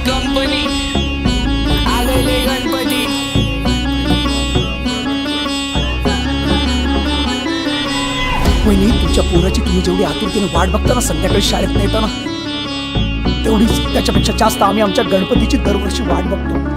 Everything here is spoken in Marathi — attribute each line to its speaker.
Speaker 1: कंपनी आलेले गणपती.
Speaker 2: वहिनी, तुमच्या पोराची तुम्ही जेवढी आतुरतेने वाट बघता ना संध्याकाळी शाळेत येताना, तेवढीच त्याच्यापेक्षा जास्त आम्ही आमच्या गणपतीची दरवर्षी वाट बघतो.